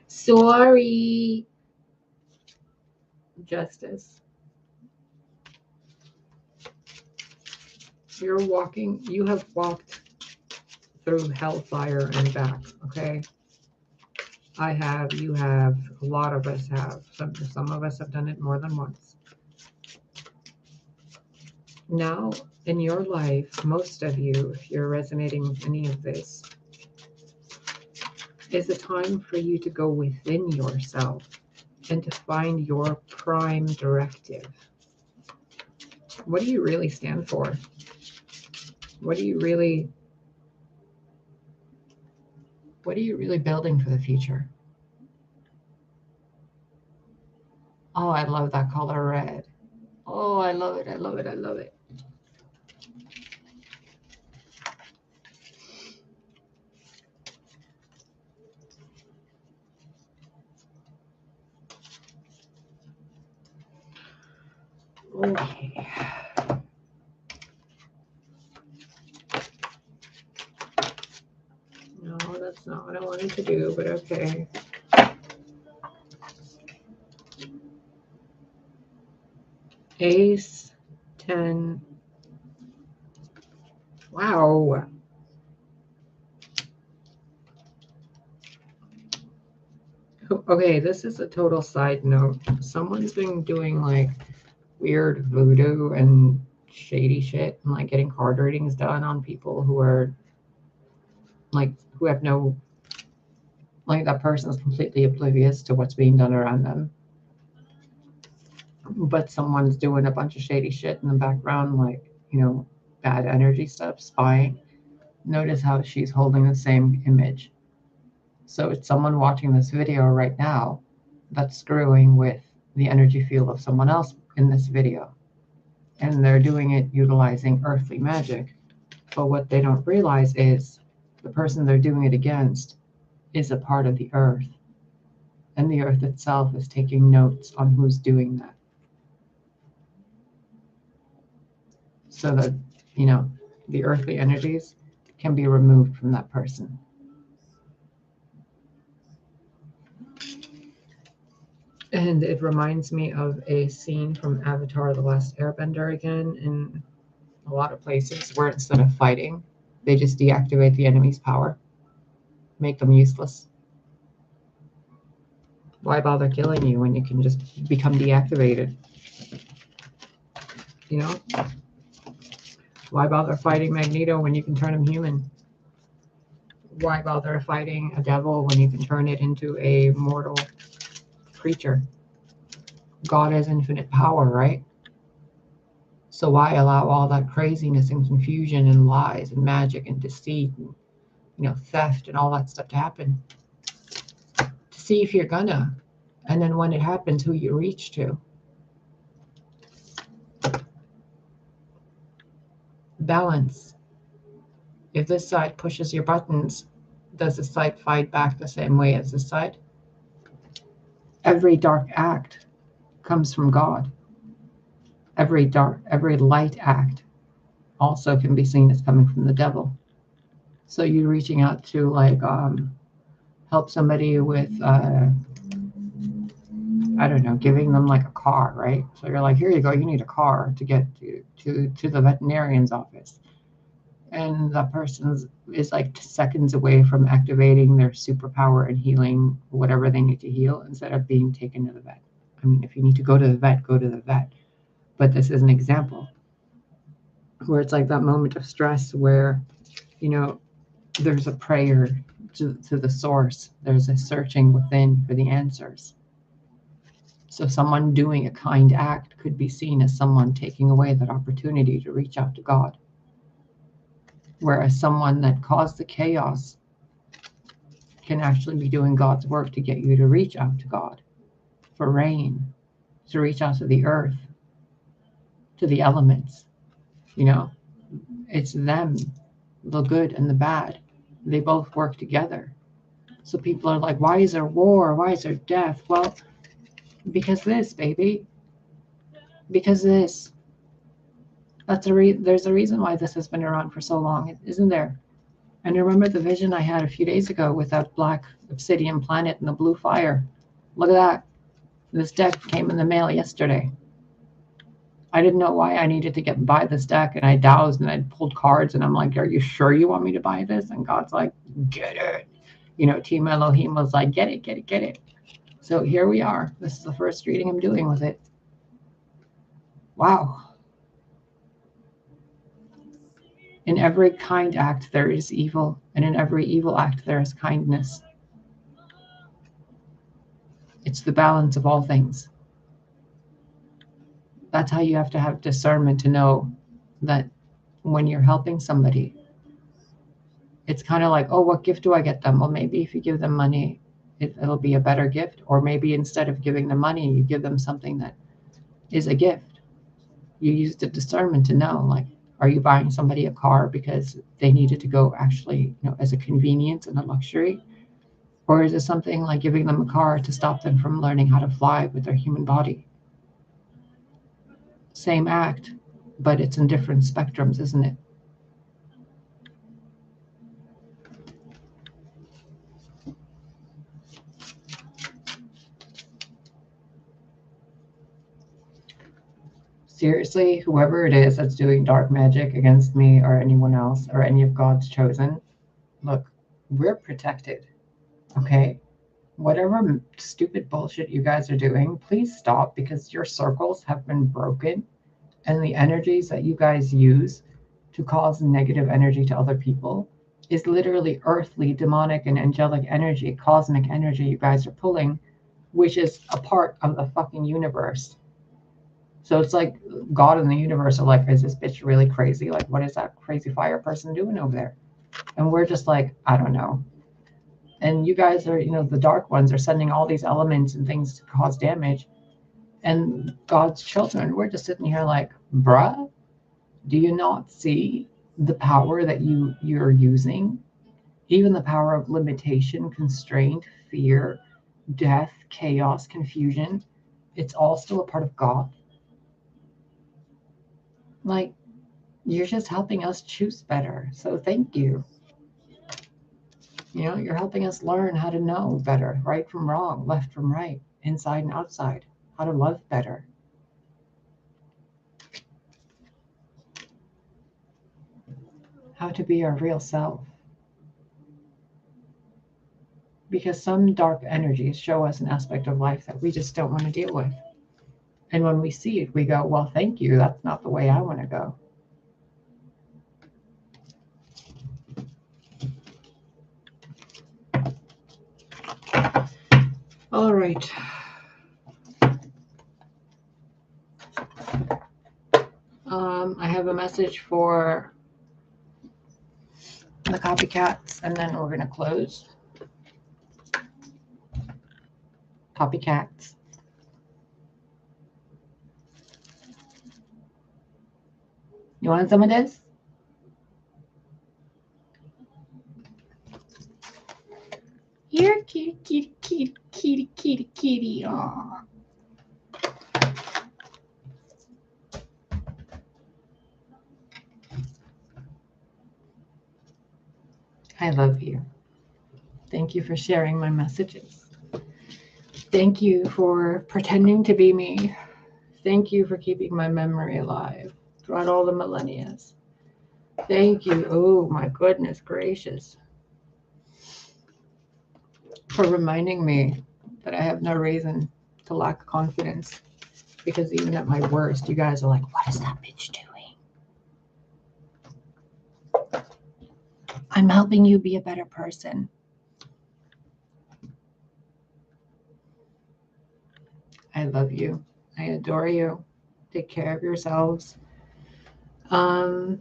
Sorry. Justice. You have walked through hellfire and back, okay? I have, you have, a lot of us have. Some of us have done it more than once. Now, in your life, most of you, if you're resonating with any of this, is a time for you to go within yourself and to find your prime directive. What do you really stand for? What are you really building for the future? Oh, I love that color red. Oh, I love it. I love it. I love it. Okay. No, that's not what I wanted to do, but okay. Ace, 10. Wow. Okay, this is a total side note. Someone's been doing like weird voodoo and shady shit and like getting card readings done on people who are like, who have no, like, that person's completely oblivious to what's being done around them. But someone's doing a bunch of shady shit in the background, like, bad energy stuff, spying. Notice how she's holding the same image. So it's someone watching this video right now that's screwing with the energy field of someone else in this video. And they're doing it utilizing earthly magic. But what they don't realize is the person they're doing it against is a part of the earth. And the earth itself is taking notes on who's doing that. So that, the earthly energies can be removed from that person. And it reminds me of a scene from Avatar: The Last Airbender again, in a lot of places where instead of fighting, they just deactivate the enemy's power, make them useless. Why bother killing you when you can just become deactivated? Why bother fighting Magneto when you can turn him human? Why bother fighting a devil when you can turn it into a mortal creature? God has infinite power, right? So why allow all that craziness and confusion and lies and magic and deceit and theft and all that stuff to happen? To see if you're gonna, and then when it happens, who you reach to. Balance. If this side pushes your buttons, does this side fight back the same way as this side? Every dark act comes from God. Every light act also can be seen as coming from the devil. So you reaching out to help somebody with I don't know, giving them like a car, right? So you're like, here you go, you need a car to get to the veterinarian's office. And that person is like seconds away from activating their superpower and healing whatever they need to heal instead of being taken to the vet. I mean, if you need to go to the vet, go to the vet. But this is an example where it's like that moment of stress where, there's a prayer to the source. There's a searching within for the answers. So someone doing a kind act could be seen as someone taking away that opportunity to reach out to God. Whereas someone that caused the chaos can actually be doing God's work to get you to reach out to God for rain, to reach out to the earth, to the elements. It's them, the good and the bad. They both work together. So people are like, why is there war? Why is there death? Well, because this, baby. Because this. There's a reason why this has been around for so long, isn't there? And remember the vision I had a few days ago with that black obsidian planet and the blue fire? Look at that. This deck came in the mail yesterday. I didn't know why I needed to buy this deck, and I dowsed and I pulled cards, and I'm like, are you sure you want me to buy this? And God's like, get it. Team Elohim was like, get it, get it, get it. So here we are. This is the first reading I'm doing with it. Wow. In every kind act, there is evil, and in every evil act, there is kindness. It's the balance of all things. That's how you have to have discernment to know that when you're helping somebody, it's kind of like, oh, what gift do I get them? Well, maybe if you give them money, it'll be a better gift. Or maybe instead of giving them money, you give them something that is a gift. You use the discernment to know, like, are you buying somebody a car because they needed to go actually, as a convenience and a luxury? Or is it something like giving them a car to stop them from learning how to fly with their human body? Same act, but it's in different spectrums, isn't it? seriously, whoever it is that's doing dark magic against me or anyone else or any of God's chosen, look, we're protected, okay? Whatever stupid bullshit you guys are doing, please stop, because your circles have been broken, and the energies that you guys use to cause negative energy to other people is literally earthly, demonic, and angelic energy, cosmic energy you guys are pulling, which is a part of the fucking universe. So it's like God and the universe are like, is this bitch really crazy? Like, what is that crazy fire person doing over there? And we're just like, I don't know. And you guys are, the dark ones are sending all these elements and things to cause damage. And God's children, we're just sitting here like, bruh, do you not see the power that you're using? Even the power of limitation, constraint, fear, death, chaos, confusion. It's all still a part of God. Like, you're just helping us choose better. So thank you. You're helping us learn how to know better, right from wrong, left from right, inside and outside, how to love better. How to be our real self. Because some dark energies show us an aspect of life that we just don't want to deal with. And when we see it, we go, well, thank you. That's not the way I want to go. All right. I have a message for the copycats, and then we're going to close. Copycats. You want some of this? Here, kitty, kitty, kitty, kitty, kitty, kitty. Aww. I love you. Thank you for sharing my messages. Thank you for pretending to be me. Thank you for keeping my memory alive throughout all the millennia. Thank you. Oh, my goodness gracious. For reminding me that I have no reason to lack confidence. Because even at my worst, you guys are like, what is that bitch doing? I'm helping you be a better person. I love you. I adore you. Take care of yourselves. Thank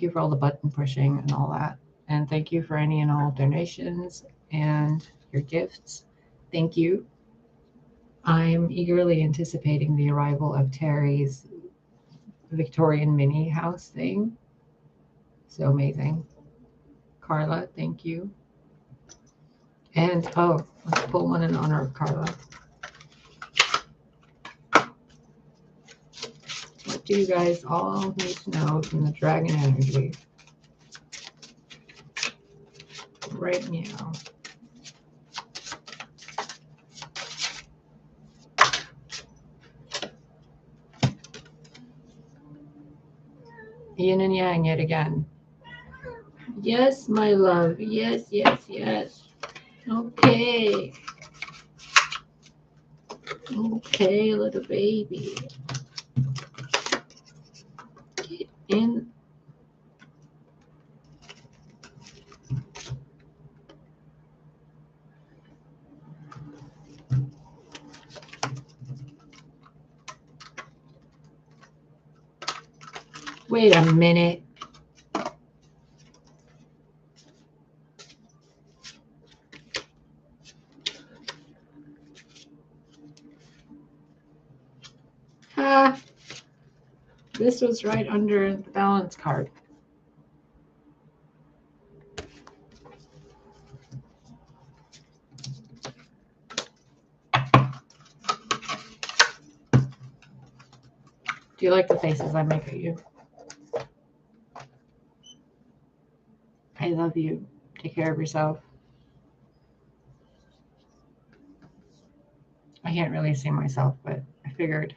you for all the button pushing and all that. And thank you for any and all donations and your gifts. Thank you. I'm eagerly anticipating the arrival of Terry's Victorian mini house thing. So amazing. Carla, thank you. And, let's pull one in honor of Carla. What do you guys all need to know from the dragon energy right now? Yin and yang yet again. Yes, my love. Yes, yes, yes. Okay. Okay, little baby. Get in. Wait a minute. This was right under the balance card. Do you like the faces I make at you? I love you. Take care of yourself. I can't really see myself, but I figured